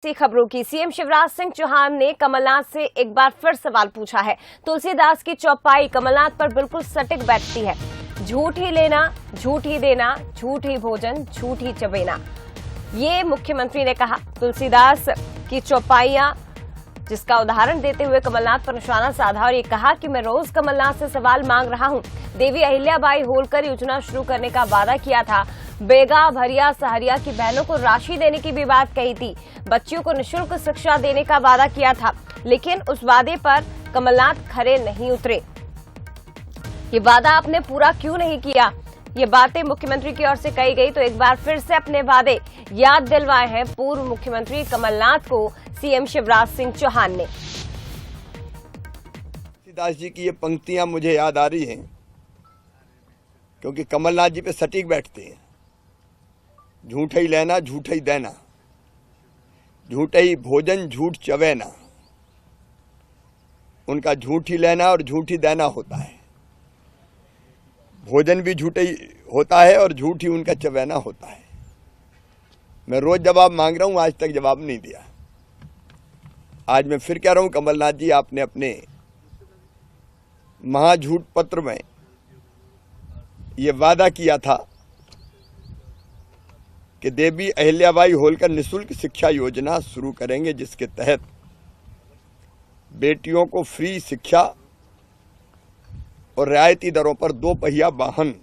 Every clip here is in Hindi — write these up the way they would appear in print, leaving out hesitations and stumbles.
सी खबरों की सीएम शिवराज सिंह चौहान ने कमलनाथ से एक बार फिर सवाल पूछा है। तुलसीदास की चौपाई कमलनाथ पर बिल्कुल सटीक बैठती है। झूठ ही लेना, झूठ ही देना, झूठ ही भोजन, झूठ ही चबेना, ये मुख्यमंत्री ने कहा। तुलसीदास की चौपाइयां जिसका उदाहरण देते हुए कमलनाथ पर निशाना साधा और ये कहा कि मैं रोज कमलनाथ से सवाल मांग रहा हूं। देवी अहिल्याबाई होलकर योजना शुरू करने का वादा किया था। बेगा, भरिया, सहरिया की बहनों को राशि देने की भी बात कही थी। बच्चियों को निःशुल्क शिक्षा देने का वादा किया था, लेकिन उस वादे पर कमलनाथ खरे नहीं उतरे। ये वादा आपने पूरा क्यों नहीं किया? ये बातें मुख्यमंत्री की ओर से कही गई तो एक बार फिर से अपने वादे याद दिलवाए हैं पूर्व मुख्यमंत्री कमलनाथ को सीएम शिवराज सिंह चौहान ने। तुलसीदास जी की ये पंक्तियां मुझे याद आ रही हैं क्योंकि कमलनाथ जी पे सटीक बैठते हैं। झूठ ही लेना, झूठ ही देना, झूठ ही भोजन, झूठ चबेना। उनका झूठ ही लेना और झूठ ही देना होता है। भोजन भी झूठ ही होता है और झूठ ही उनका चबेना होता है। मैं रोज जवाब मांग रहा हूं, आज तक जवाब नहीं दिया। आज मैं फिर कह रहा हूं, कमलनाथ जी आपने अपने महाझूठ पत्र में ये वादा किया था कि देवी अहिल्याबाई होलकर निःशुल्क शिक्षा योजना शुरू करेंगे, जिसके तहत बेटियों को फ्री शिक्षा और रियायती दरों पर 2 पहिया वाहन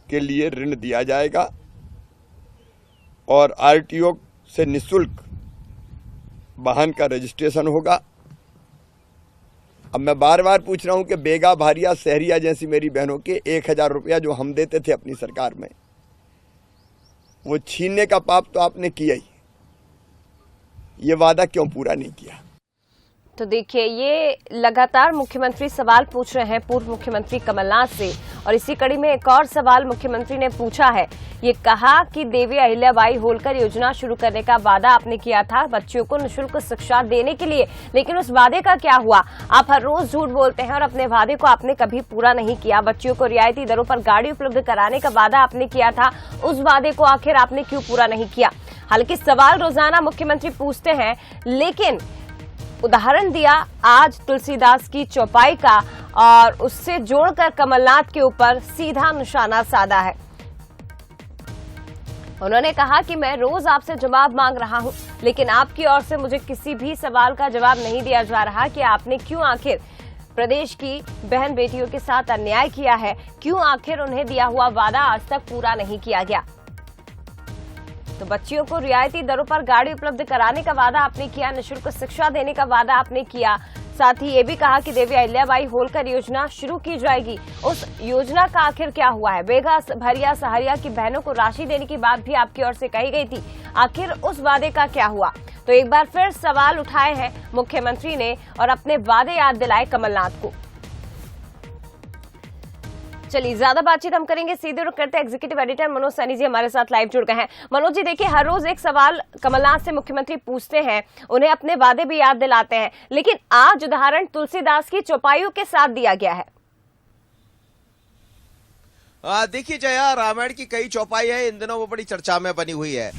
के लिए ऋण दिया जाएगा और आरटीओ से निःशुल्क वाहन का रजिस्ट्रेशन होगा। अब मैं बार बार पूछ रहा हूं कि बेगा, भारिया, सहरिया जैसी मेरी बहनों के 1000 रुपया जो हम देते थे अपनी सरकार में, वो छीनने का पाप तो आपने किया ही, ये वादा क्यों पूरा नहीं किया? तो देखिए, ये लगातार मुख्यमंत्री सवाल पूछ रहे हैं पूर्व मुख्यमंत्री कमलनाथ से, और इसी कड़ी में एक और सवाल मुख्यमंत्री ने पूछा है। ये कहा कि देवी अहिल्याबाई होलकर योजना शुरू करने का वादा आपने किया था बच्चियों को निःशुल्क शिक्षा देने के लिए, लेकिन उस वादे का क्या हुआ? आप हर रोज झूठ बोलते हैं और अपने वादे को आपने कभी पूरा नहीं किया। बच्चियों को रियायती दरों पर गाड़ी उपलब्ध कराने का वादा आपने किया था, उस वादे को आखिर आपने क्यों पूरा नहीं किया? हालांकि सवाल रोजाना मुख्यमंत्री पूछते हैं, लेकिन उदाहरण दिया आज तुलसीदास की चौपाई का और उससे जोड़कर कमलनाथ के ऊपर सीधा निशाना साधा है। उन्होंने कहा कि मैं रोज आपसे जवाब मांग रहा हूं, लेकिन आपकी ओर से मुझे किसी भी सवाल का जवाब नहीं दिया जा रहा कि आपने क्यों आखिर प्रदेश की बहन बेटियों के साथ अन्याय किया है, क्यों आखिर उन्हें दिया हुआ वादा आज तक पूरा नहीं किया गया। तो बच्चियों को रियायती दरों पर गाड़ी उपलब्ध कराने का वादा आपने किया, निःशुल्क शिक्षा देने का वादा आपने किया, साथ ही ये भी कहा कि देवी अहिल्याबाई होलकर योजना शुरू की जाएगी। उस योजना का आखिर क्या हुआ है? बेगा, भरिया, सहरिया की बहनों को राशि देने की बात भी आपकी ओर से कही गई थी, आखिर उस वादे का क्या हुआ? तो एक बार फिर सवाल उठाए हैं मुख्यमंत्री ने और अपने वादे याद दिलाए कमलनाथ को। चलिए, ज्यादा बातचीत हम करेंगे, सीधे रुख करते हैं एग्जीक्यूटिव एडिटर मनोज सैनी जी हमारे साथ लाइव जुड़ गए हैं। मनोज जी, देखिए, हर रोज एक सवाल कमलनाथ से मुख्यमंत्री पूछते हैं, उन्हें अपने वादे भी याद दिलाते हैं, लेकिन आज उदाहरण तुलसीदास की चौपाइयों के साथ दिया गया है। देखिए जया, रामायण की कई चौपाई है, इन दिनों वो बड़ी चर्चा में बनी हुई है।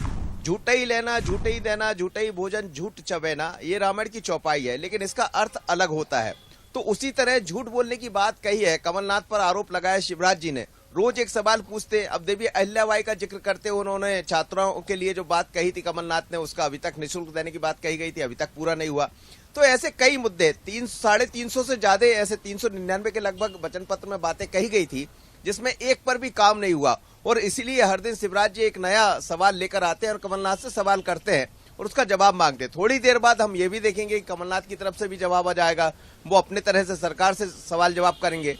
झूठ ही लेना, झूठ ही देना, झूठ ही भोजन, झूठ चबेना, ये रामायण की चौपाई है, लेकिन इसका अर्थ अलग होता है। तो उसी तरह झूठ बोलने की बात कही है, कमलनाथ पर आरोप लगाया शिवराज जी ने। रोज एक सवाल पूछते। अब देवी अहिल्याबाई का जिक्र करते हुए उन्होंने छात्राओं के लिए जो बात कही थी कमलनाथ ने, उसका अभी तक निःशुल्क देने की बात कही गई थी, अभी तक पूरा नहीं हुआ। तो ऐसे कई मुद्दे, 350 से ज्यादा, ऐसे 399 के लगभग वचन पत्र में बातें कही गई थी, जिसमें एक पर भी काम नहीं हुआ। और इसीलिए हर दिन शिवराज जी एक नया सवाल लेकर आते हैं और कमलनाथ से सवाल करते हैं और उसका जवाब मांगते। थोड़ी देर बाद हम ये भी देखेंगे कि कमलनाथ की तरफ से भी जवाब आ जाएगा, वो अपने तरह से सरकार से सवाल जवाब करेंगे।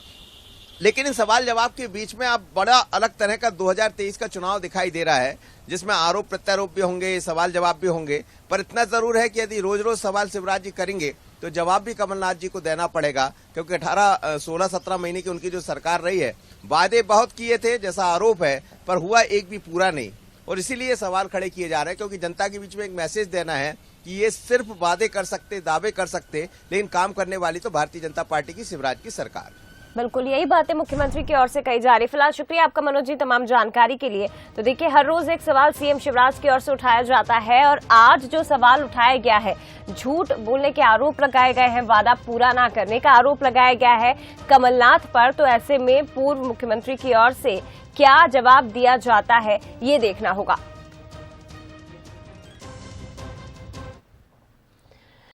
लेकिन इन सवाल जवाब के बीच में अब बड़ा अलग तरह का 2023 का चुनाव दिखाई दे रहा है, जिसमें आरोप प्रत्यारोप भी होंगे, सवाल जवाब भी होंगे। पर इतना जरूर है कि यदि रोज रोज सवाल शिवराज जी करेंगे तो जवाब भी कमलनाथ जी को देना पड़ेगा, क्योंकि 16-17 महीने की उनकी जो सरकार रही है, वादे बहुत किए थे जैसा आरोप है, पर हुआ एक भी पूरा नहीं। और इसीलिए सवाल खड़े किए जा रहे हैं, क्योंकि जनता के बीच में एक मैसेज देना है कि ये सिर्फ वादे कर सकते, दावे कर सकते, लेकिन काम करने वाली तो भारतीय जनता पार्टी की, शिवराज की सरकार। बिल्कुल यही बातें मुख्यमंत्री की ओर से कही जा रही। फिलहाल शुक्रिया आपका मनोज जी तमाम जानकारी के लिए। तो देखिए, हर रोज एक सवाल सीएम शिवराज की ओर से उठाया जाता है और आज जो सवाल उठाया गया है, झूठ बोलने के आरोप लगाए गए हैं, वादा पूरा ना करने का आरोप लगाया गया है कमलनाथ पर। तो ऐसे में पूर्व मुख्यमंत्री की ओर से क्या जवाब दिया जाता है, ये देखना होगा।